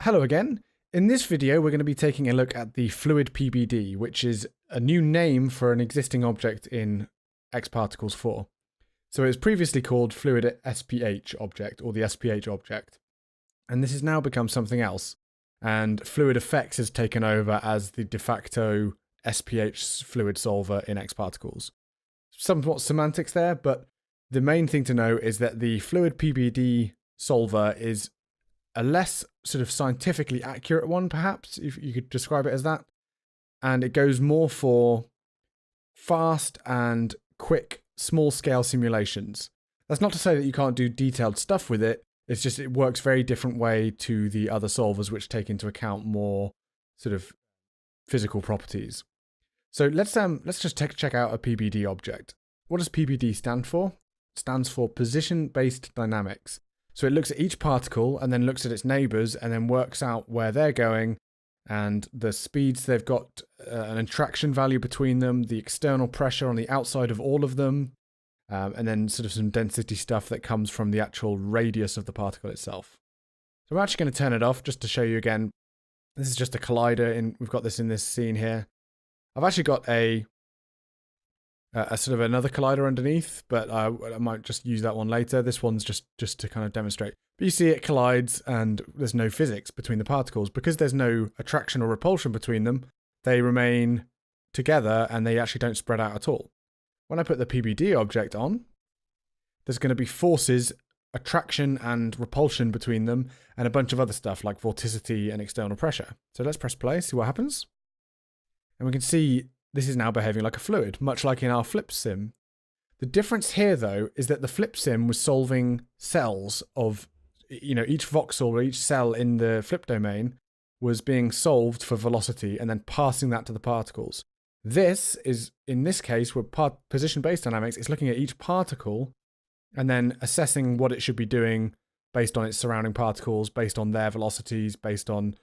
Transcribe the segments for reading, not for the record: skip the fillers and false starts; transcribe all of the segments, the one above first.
Hello again. In this video, we're going to be taking a look at the FluidPBD, which is a new name for an existing object in XParticles 4. So it was previously called Fluid SPH object, or the SPH object. And this has now become something else. And Fluid Effects has taken over as the de facto SPH fluid solver in XParticles. Somewhat semantics there, but the main thing to know is that the FluidPBD solver is a less sort of scientifically accurate one, perhaps, if you could describe it as that. And it goes more for fast and quick, small-scale simulations. That's not to say that you can't do detailed stuff with it. It's just it works very different way to the other solvers, which take into account more sort of physical properties. So let's just check out a PBD object. What does PBD stand for? It stands for position-based dynamics. So it looks at each particle and then looks at its neighbors and then works out where they're going and the speeds they've got, an attraction value between them, the external pressure on the outside of all of them, and then sort of some density stuff that comes from the actual radius of the particle itself. So I'm actually going to turn it off just to show you again. This is just a collider, we've got this in this scene here. I've actually got a sort of another collider underneath, but I might just use that one later. This one's just to kind of demonstrate. But you see it collides and there's no physics between the particles. Because there's no attraction or repulsion between them, they remain together and they actually don't spread out at all. When I put the PBD object on, there's going to be forces, attraction and repulsion between them, and a bunch of other stuff like vorticity and external pressure. So let's press play, see what happens. And we can see this is now behaving like a fluid, much like in our flip sim. The difference here, though, is that the flip sim was solving cells of, each voxel or each cell in the flip domain was being solved for velocity and then passing that to the particles. This is, in this case, where position-based dynamics is looking at each particle and then assessing what it should be doing based on its surrounding particles, based on their velocities, based on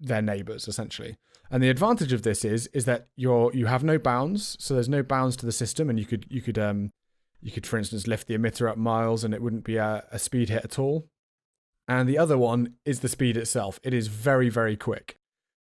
their neighbors, essentially. And the advantage of this is that you have no bounds, so there's no bounds to the system, and you could for instance lift the emitter up miles and it wouldn't be a speed hit at all. And the other one is the speed itself. It is very, very quick,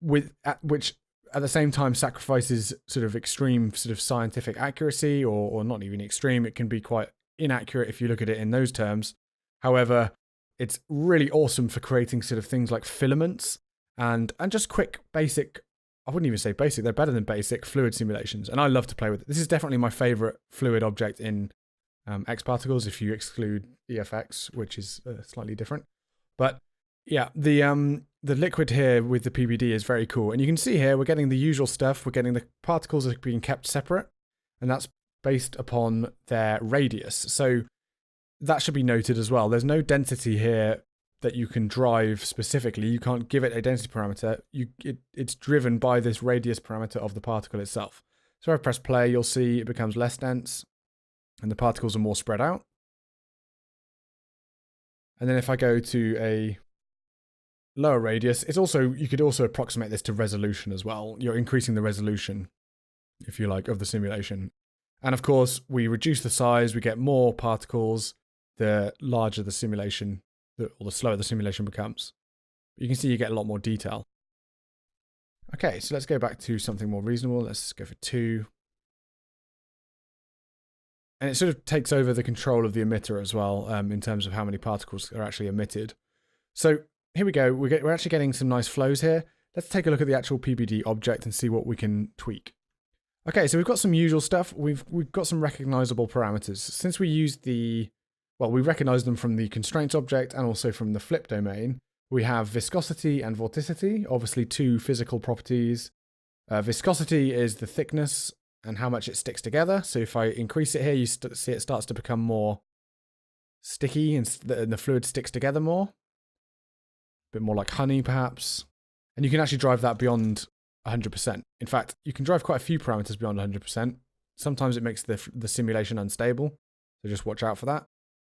which at the same time sacrifices sort of extreme sort of scientific accuracy, or not even extreme. It can be quite inaccurate if you look at it in those terms. However, it's really awesome for creating sort of things like filaments and just quick, basic, I wouldn't even say basic, they're better than basic fluid simulations. And I love to play with it. This is definitely my favorite fluid object in XParticles, if you exclude EFX, which is slightly different. But yeah, the liquid here with the PBD is very cool. And you can see here, we're getting the usual stuff. We're getting the particles are being kept separate, and that's based upon their radius. So that should be noted as well. There's no density here that you can drive specifically. You can't give it a density parameter. It's driven by this radius parameter of the particle itself. So if I press play, you'll see it becomes less dense and the particles are more spread out. And then if I go to a lower radius, you could also approximate this to resolution as well. You're increasing the resolution, if you like, of the simulation. And of course, we reduce the size, we get more particles, the larger the simulation, or the slower the simulation becomes. You can see you get a lot more detail. Okay, so let's go back to something more reasonable. Let's go for 2. And it sort of takes over the control of the emitter as well, in terms of how many particles are actually emitted. So here we go. We're actually getting some nice flows here. Let's take a look at the actual PBD object and see what we can tweak. Okay, so we've got some usual stuff. We've got some recognizable parameters. Since we used we recognize them from the constraints object and also from the flip domain. We have viscosity and vorticity, obviously 2 physical properties. Viscosity is the thickness and how much it sticks together. So if I increase it here, you see it starts to become more sticky and the fluid sticks together more. A bit more like honey, perhaps. And you can actually drive that beyond 100%. In fact, you can drive quite a few parameters beyond 100%. Sometimes it makes the simulation unstable, so just watch out for that.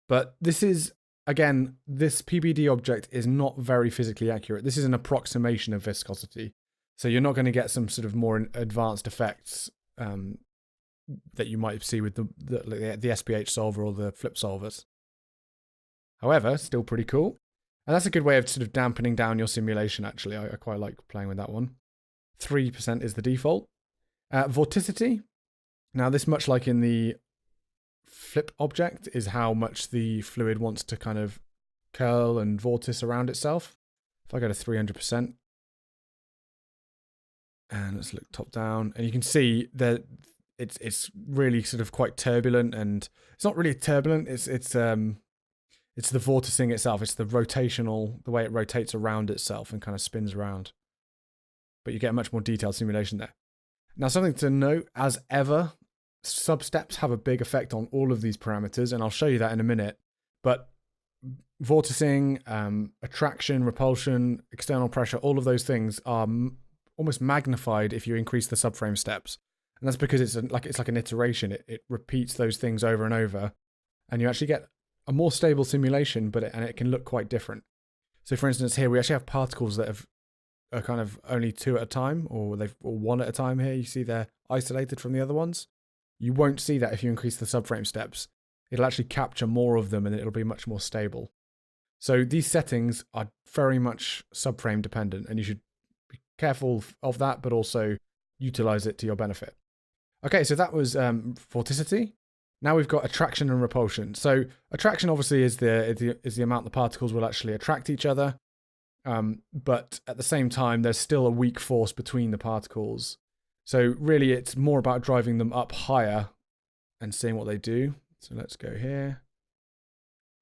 But this is, again, this PBD object is not very physically accurate. This is an approximation of viscosity. So you're not going to get some sort of more advanced effects that you might see with the SPH solver or the flip solvers. However, still pretty cool. And that's a good way of sort of dampening down your simulation, actually. I quite like playing with that one. 3% is the default. Vorticity. Now this, much like in the flip object, is how much the fluid wants to kind of curl and vortice around itself. If I go to 300%, and let's look top down, and you can see that it's really sort of quite turbulent, and it's not really turbulent. It's the vorticing itself. It's the rotational, the way it rotates around itself and kind of spins around. But you get a much more detailed simulation there. Now, something to note, as ever, substeps have a big effect on all of these parameters, and I'll show you that in a minute. But vorticing, attraction, repulsion, external pressure, all of those things are almost magnified if you increase the subframe steps. And that's because it's like an iteration. It repeats those things over and over, and you actually get a more stable simulation, and it can look quite different. So for instance, here we actually have particles that are kind of only 2 at a time, or 1 at a time here. You see they're isolated from the other ones. You won't see that if you increase the subframe steps. It'll actually capture more of them, and it'll be much more stable. So these settings are very much subframe dependent, and you should be careful of that, but also utilize it to your benefit. Okay, so that was vorticity. Now we've got attraction and repulsion. So attraction obviously is the amount the particles will actually attract each other. But at the same time, there's still a weak force between the particles. So really, it's more about driving them up higher and seeing what they do. So let's go here.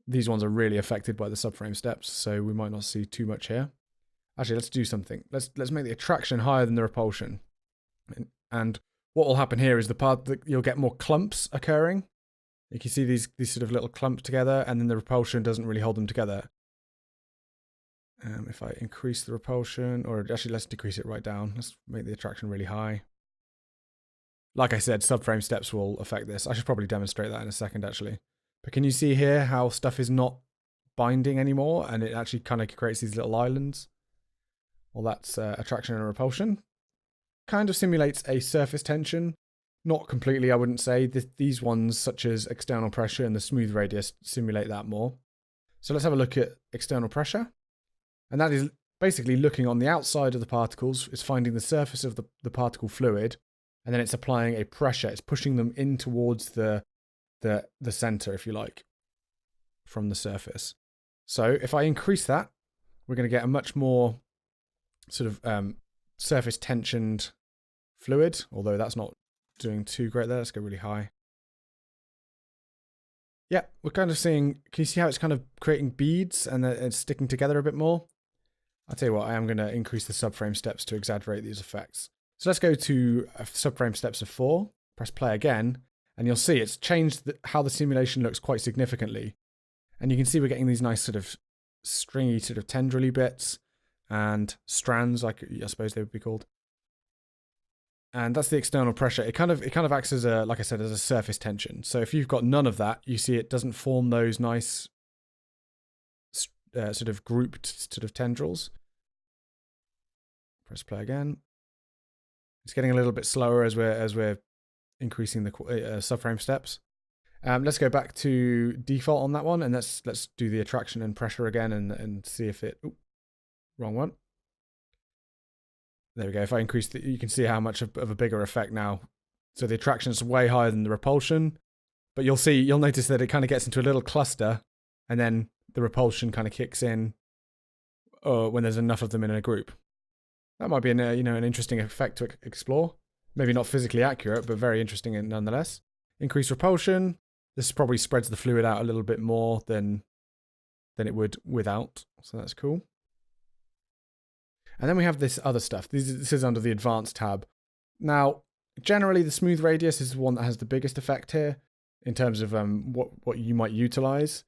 These ones are really affected by the subframe steps, so we might not see too much here. Actually, let's do something. Let's make the attraction higher than the repulsion. And what will happen here is you'll get more clumps occurring. You can see these sort of little clumps together, and then the repulsion doesn't really hold them together. If I increase the repulsion, or actually let's decrease it right down. Let's make the attraction really high. Like I said, subframe steps will affect this. I should probably demonstrate that in a second, actually. But can you see here how stuff is not binding anymore, and it actually kind of creates these little islands? Well, that's attraction and repulsion. Kind of simulates a surface tension. Not completely, I wouldn't say. These ones, such as external pressure and the smooth radius, simulate that more. So let's have a look at external pressure. And that is basically looking on the outside of the particles. It's finding the surface of the particle fluid, and then it's applying a pressure. It's pushing them in towards the center, if you like, from the surface. So if I increase that, we're going to get a much more sort of surface tensioned fluid, although that's not doing too great there. Let's go really high. Yeah, we're kind of seeing, can you see how it's kind of creating beads and it's sticking together a bit more? I'll tell you what, I am going to increase the subframe steps to exaggerate these effects. So let's go to subframe steps of 4, press play again, and you'll see it's changed how the simulation looks quite significantly. And you can see we're getting these nice sort of stringy, sort of tendrily bits and strands, like I suppose they would be called. And that's the external pressure. It kind of acts as like I said, as a surface tension. So if you've got none of that, you see it doesn't form those nice sort of grouped sort of tendrils. Press play again. It's getting a little bit slower as we're increasing the subframe steps. Let's go back to default on that one, and let's do the attraction and pressure again, and see if it. Wrong one. There we go. If I increase you can see how much of a bigger effect now. So the attraction is way higher than the repulsion, but you'll notice that it kind of gets into a little cluster, and then the repulsion kind of kicks in when there's enough of them in a group. That might be an interesting effect to explore. Maybe not physically accurate, but very interesting nonetheless. Increase repulsion. This probably spreads the fluid out a little bit more than it would without. So that's cool. And then we have this other stuff. This is under the advanced tab. Now, generally the smooth radius is the one that has the biggest effect here in terms of what you might utilize.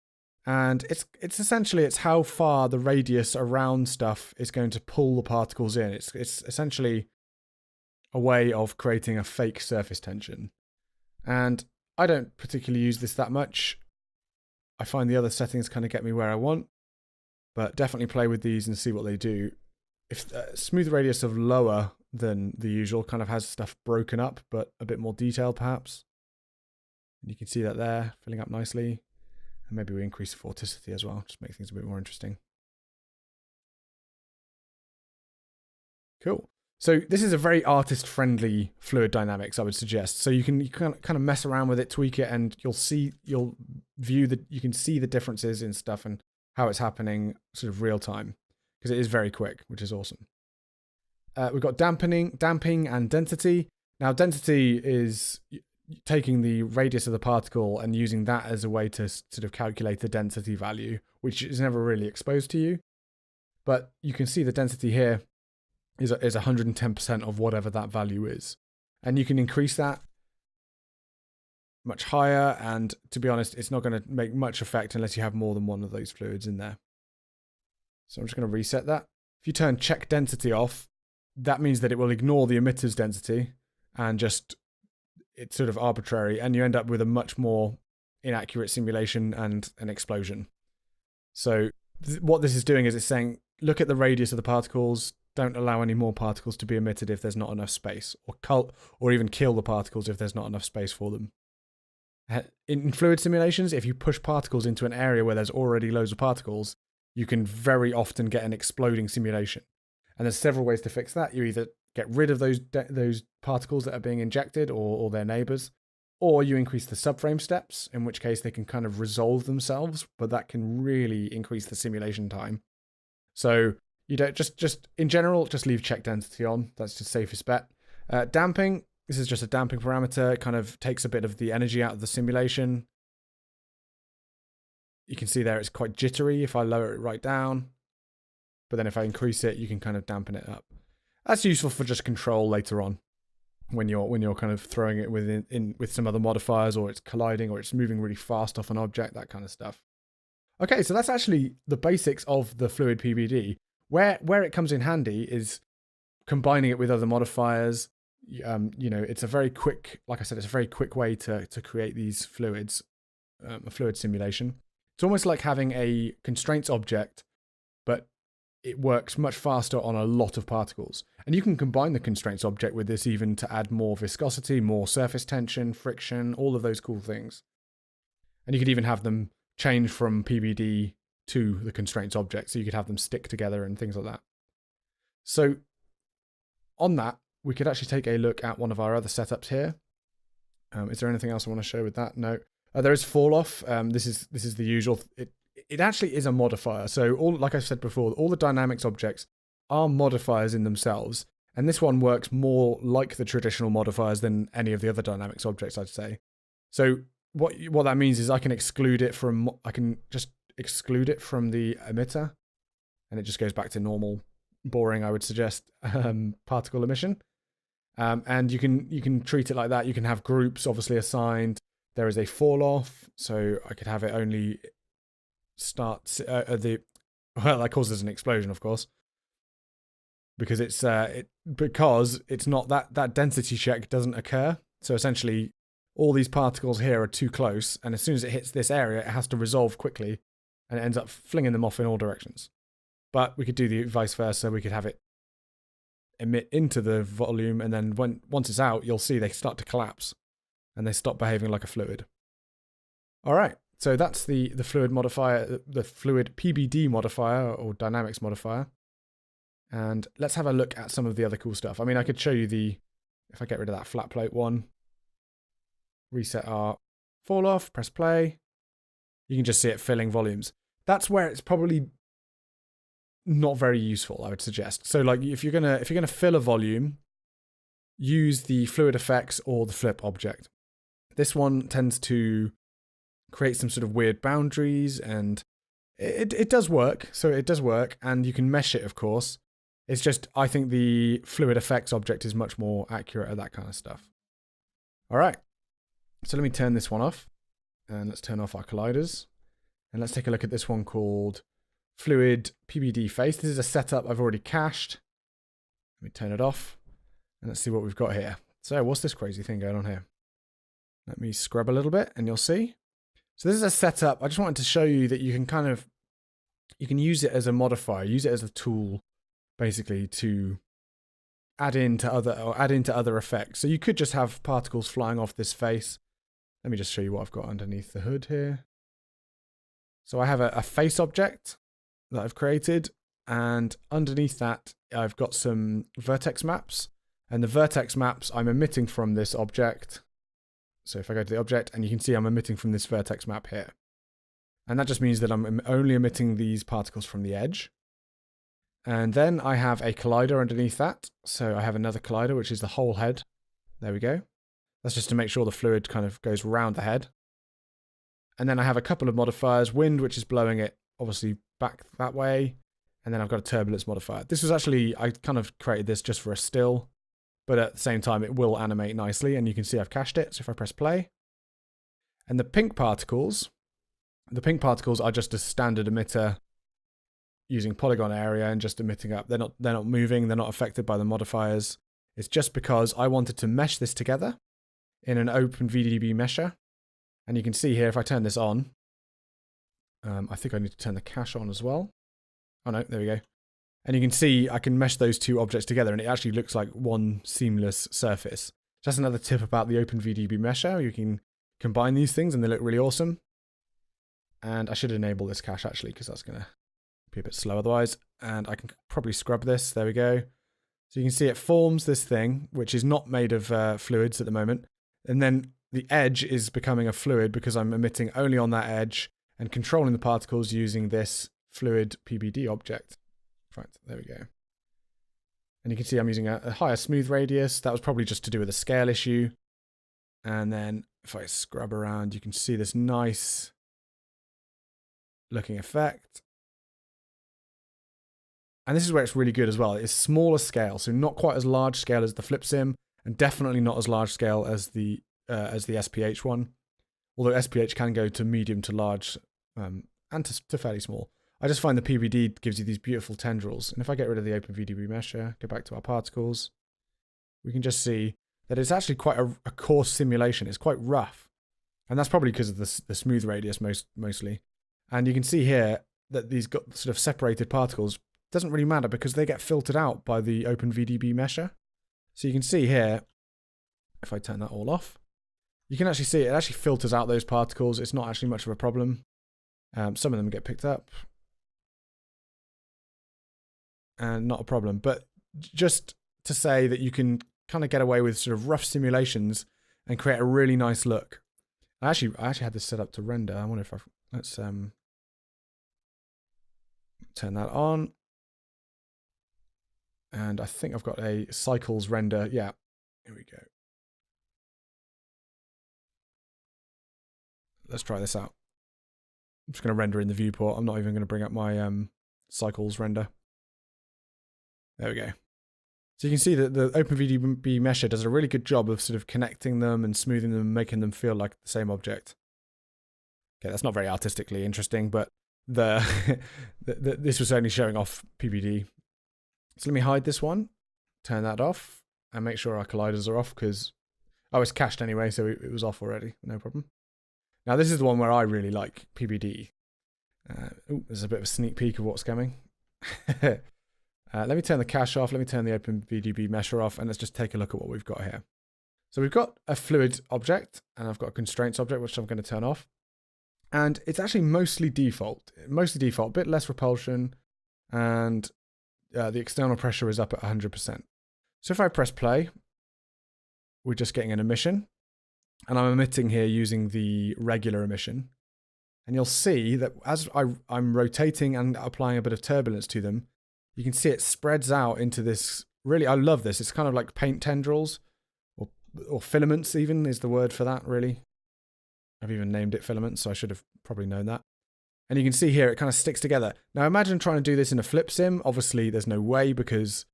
And it's essentially how far the radius around stuff is going to pull the particles in. It's essentially a way of creating a fake surface tension. And I don't particularly use this that much. I find the other settings kind of get me where I want, but definitely play with these and see what they do. If smooth radius of lower than the usual kind of has stuff broken up, but a bit more detail perhaps. And you can see that there, filling up nicely. And maybe we increase the vorticity as well, just make things a bit more interesting. Cool. So this is a very artist-friendly fluid dynamics, I would suggest. So you can kind of mess around with it, tweak it, and you can see the differences in stuff and how it's happening sort of real time, because it is very quick, which is awesome. We've got damping and density. Now density is taking the radius of the particle and using that as a way to sort of calculate the density value, which is never really exposed to you. But you can see the density here is 110% of whatever that value is. And you can increase that much higher, and to be honest, it's not going to make much effect unless you have more than one of those fluids in there. So I'm just going to reset that. If you turn check density off, that means that it will ignore the emitter's density and just, it's sort of arbitrary, and you end up with a much more inaccurate simulation and an explosion. So what this is doing is it's saying, look at the radius of the particles, don't allow any more particles to be emitted if there's not enough space, or even kill the particles if there's not enough space for them. In fluid simulations, if you push particles into an area where there's already loads of particles, you can very often get an exploding simulation. And there's several ways to fix that. You either get rid of those particles that are being injected or their neighbors, or you increase the subframe steps, in which case they can kind of resolve themselves, but that can really increase the simulation time. So you don't just in general, just leave check density on. That's the safest bet. Damping, this is just a damping parameter. It kind of takes a bit of the energy out of the simulation. You can see there it's quite jittery if I lower it right down. But then if I increase it, you can kind of dampen it up. That's useful for just control later on, when you're kind of throwing it with some other modifiers, or it's colliding, or it's moving really fast off an object, that kind of stuff. Okay, so that's actually the basics of the FluidPBD. Where it comes in handy is combining it with other modifiers. It's a very quick, like I said, it's a very quick way to create these fluids, a fluid simulation. It's almost like having a constraints object, but it works much faster on a lot of particles. And you can combine the constraints object with this even to add more viscosity, more surface tension, friction, all of those cool things. And you could even have them change from PBD to the constraints object, so you could have them stick together and things like that. So on that, we could actually take a look at one of our other setups here. Is there anything else I want to show with that? No. There is fall off. This is the usual. It actually is a modifier. So like I said before, all the dynamics objects are modifiers in themselves, and this one works more like the traditional modifiers than any of the other dynamics objects, I'd say. So what that means is I can just exclude it from the emitter, and it just goes back to normal, boring, I would suggest, particle emission. And you can treat it like that. You can have groups obviously assigned. There is a fall off, so I could have it only start well, that causes an explosion, of course, because it's not that density check doesn't occur. So essentially, all these particles here are too close, and as soon as it hits this area, it has to resolve quickly, and it ends up flinging them off in all directions. But we could do the vice versa. We could have it emit into the volume, and then once it's out, you'll see they start to collapse, and they stop behaving like a fluid. All right, so that's the fluid modifier, the FluidPBD modifier or dynamics modifier. And let's have a look at some of the other cool stuff. I mean, I could show you if I get rid of that flat plate one, reset our fall off, press play, you can just see it filling volumes. That's where it's probably not very useful, I would suggest. So like if you're gonna fill a volume, use the fluid effects or the flip object. This one tends to create some sort of weird boundaries, and it does work. So it does work, and you can mesh it, of course. It's just, I think the fluid effects object is much more accurate at that kind of stuff. All right, so let me turn this one off, and let's turn off our colliders, and let's take a look at this one called FluidPBD face. This is a setup I've already cached. Let me turn it off, and let's see what we've got here. So what's this crazy thing going on here? Let me scrub a little bit, and you'll see. So this is a setup. I just wanted to show you that you can use it as a modifier, use it as a tool, basically, to add into other effects. So you could just have particles flying off this face. Let me just show you what I've got underneath the hood here. So I have a face object that I've created, And underneath that, I've got some vertex maps. And the vertex maps I'm emitting from this object. So if I go to the object, and you can see I'm emitting from this vertex map here. And that just means that I'm only emitting these particles from the edge. And then I have a collider underneath that. So I have another collider, which is the whole head. There we go. That's just to make sure the fluid kind of goes around the head. And then I have a couple of modifiers. Wind, which is blowing it obviously back that way. And then I've got a turbulence modifier. This was actually, I kind of created this just for a still. But at the same time, it will animate nicely. And you can see I've cached it. So if I press play. And the pink particles are just a standard emitter using polygon area and just emitting up. They're not moving. They're not affected by the modifiers. It's just because I wanted to mesh this together in an OpenVDB mesher. And you can see here, if I turn this on, I think I need to turn the cache on as well. Oh no, there we go. And you can see I can mesh those two objects together and it actually looks like one seamless surface. Just another tip about the OpenVDB mesher. You can combine these things and they look really awesome. And I should enable this cache actually because that's going to be a bit slow otherwise. And I can probably scrub this. There we go. So you can see it forms this thing, which is not made of fluids at the moment. And then the edge is becoming a fluid because I'm emitting only on that edge and controlling the particles using this FluidPBD object. Right, there we go. And you can see I'm using a higher smooth radius. That was probably just to do with a scale issue. And then if I scrub around, you can see this nice looking effect. And this is where it's really good as well. It's smaller scale, so not quite as large scale as the FlipSim, and definitely not as large scale as the SPH one. Although SPH can go to medium to large and to fairly small. I just find the PBD gives you these beautiful tendrils. And if I get rid of the OpenVDB mesher, go back to our particles, we can just see that it's actually quite a coarse simulation. It's quite rough. And that's probably because of the smooth radius mostly. And you can see here that these got sort of separated particles. Doesn't really matter because they get filtered out by the OpenVDB mesher. So you can see here, if I turn that all off, you can actually see it actually filters out those particles. It's not actually much of a problem. Some of them get picked up. And not a problem. But just to say that you can kind of get away with sort of rough simulations and create a really nice look. I actually had this set up to render. I wonder if let's turn that on. And I think I've got a cycles render. Yeah, here we go. Let's try this out. I'm just going to render in the viewport. I'm not even going to bring up my cycles render. There we go. So you can see that the OpenVDB mesher does a really good job of sort of connecting them and smoothing them and making them feel like the same object. Okay, that's not very artistically interesting, but this was only showing off PBD. So let me hide this one, turn that off, and make sure our colliders are off because, oh, it's cached anyway, so it was off already, no problem. Now this is the one where I really like PBD. There's a bit of a sneak peek of what's coming. Let me turn the cache off, let me turn the OpenVDB mesher off, and let's just take a look at what we've got here. So we've got a fluid object, and I've got a constraints object, which I'm going to turn off. And it's actually mostly default, a bit less repulsion, and the external pressure is up at 100%. So if I press play, we're just getting an emission, and I'm emitting here using the regular emission. And you'll see that as I'm rotating and applying a bit of turbulence to them, you can see it spreads out into this, really, I love this. It's kind of like paint tendrils, or filaments even is the word for that, really. I've even named it filaments, so I should have probably known that. And you can see here, it kind of sticks together. Now imagine trying to do this in a FlipSim. Obviously, there's no way because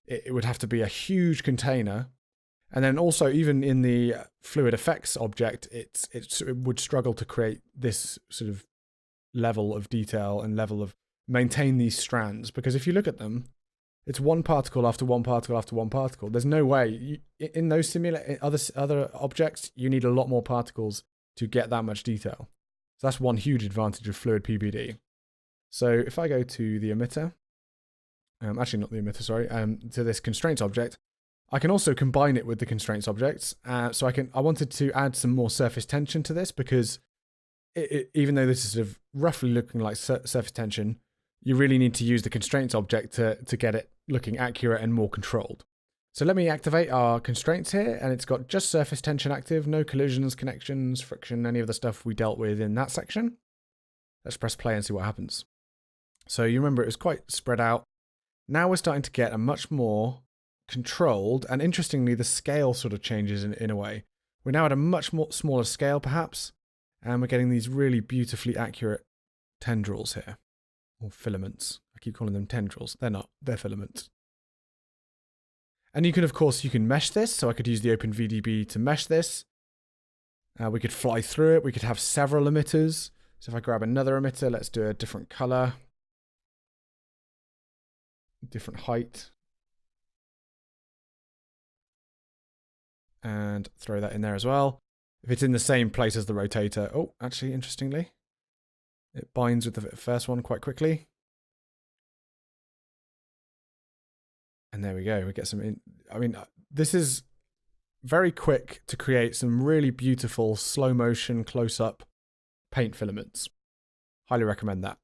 it would have to be a huge container. And then also, even in the fluid effects object, it would struggle to create this sort of level of detail and level of maintain these strands, because if you look at them, it's one particle after one particle after one particle. There's no way in those other objects you need a lot more particles to get that much detail. So that's one huge advantage of FluidPBD. So if I go to the emitter, actually not the emitter, sorry, to this constraints object, I can also combine it with the constraints objects. So I wanted to add some more surface tension to this because even though this is sort of roughly looking like surface tension, you really need to use the constraints object to get it looking accurate and more controlled. So let me activate our constraints here, and it's got just surface tension active, no collisions, connections, friction, any of the stuff we dealt with in that section. Let's press play and see what happens. So you remember it was quite spread out. Now we're starting to get a much more controlled, and interestingly the scale sort of changes in a way. We're now at a much more smaller scale perhaps, and we're getting these really beautifully accurate tendrils here, or filaments. I keep calling them tendrils. They're not, they're filaments. And you can, of course, you can mesh this, so I could use the OpenVDB to mesh this. We could fly through it, we could have several emitters. So if I grab another emitter, let's do a different color, different height, and throw that in there as well. If it's in the same place as the rotator, oh, actually, interestingly, it binds with the first one quite quickly. And there we go, we get some, I mean, this is very quick to create some really beautiful slow motion close-up paint filaments. Highly recommend that.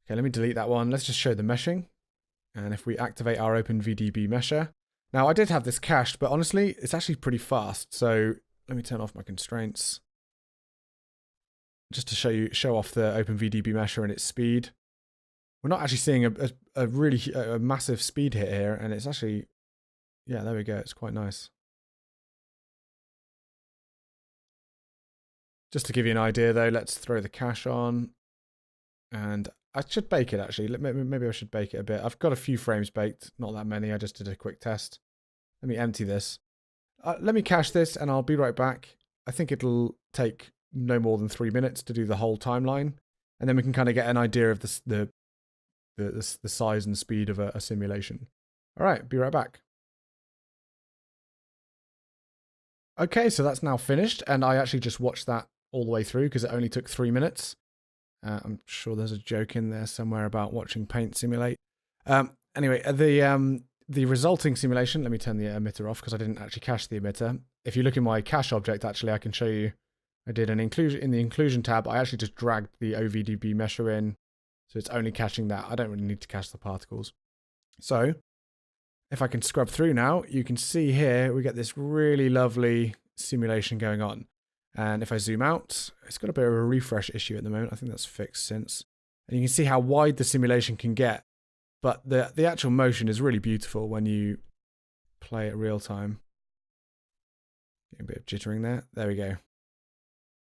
Okay, let me delete that one. Let's just show the meshing. And if we activate our OpenVDB mesher. Now I did have this cached, but honestly, it's actually pretty fast. So let me turn off my constraints. Just to show off the OpenVDB mesher and its speed. We're not actually seeing a really massive speed hit here, and it's actually, yeah, there we go. It's quite nice. Just to give you an idea though, let's throw the cache on, and I should bake it actually. Maybe I should bake it a bit. I've got a few frames baked, not that many. I just did a quick test. Let me empty this. Let me cache this and I'll be right back. I think it'll take no more than 3 minutes to do the whole timeline, and then we can kind of get an idea of the size and speed of a simulation. All right, be right back. Okay, so that's now finished, and I actually just watched that all the way through because it only took 3 minutes. I'm sure there's a joke in there somewhere about watching paint simulate. Anyway, the resulting simulation, let me turn the emitter off because I didn't actually cache the emitter. If you look in my cache object, actually, I can show you, I did an inclusion, in the inclusion tab, I actually just dragged the OVDB mesher in, so it's only caching that. I don't really need to cache the particles. So, if I can scrub through now, you can see here, we get this really lovely simulation going on. And if I zoom out, it's got a bit of a refresh issue at the moment. I think that's fixed since. And you can see how wide the simulation can get. But the actual motion is really beautiful when you play it real time. Getting a bit of jittering there. There we go.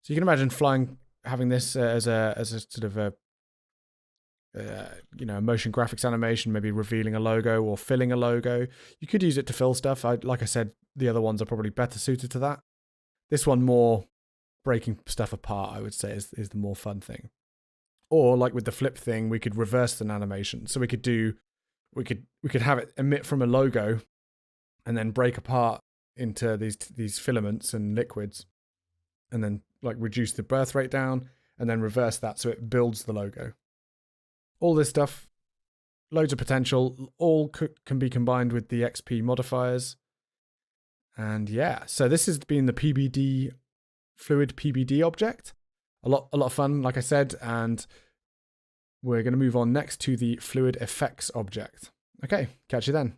So you can imagine flying, having this as a sort of a motion graphics animation, maybe revealing a logo or filling a logo. You could use it to fill stuff. Like I said, the other ones are probably better suited to that. This one more breaking stuff apart, I would say, is the more fun thing. Or like with the flip thing, we could reverse an animation. So we could have it emit from a logo and then break apart into these filaments and liquids, and then like reduce the birth rate down and then reverse that so it builds the logo. All this stuff, loads of potential, all can be combined with the XP modifiers. And yeah, so this has been the FluidPBD object. A lot of fun, like I said, and we're going to move on next to the Fluid Effects object. Okay, catch you then.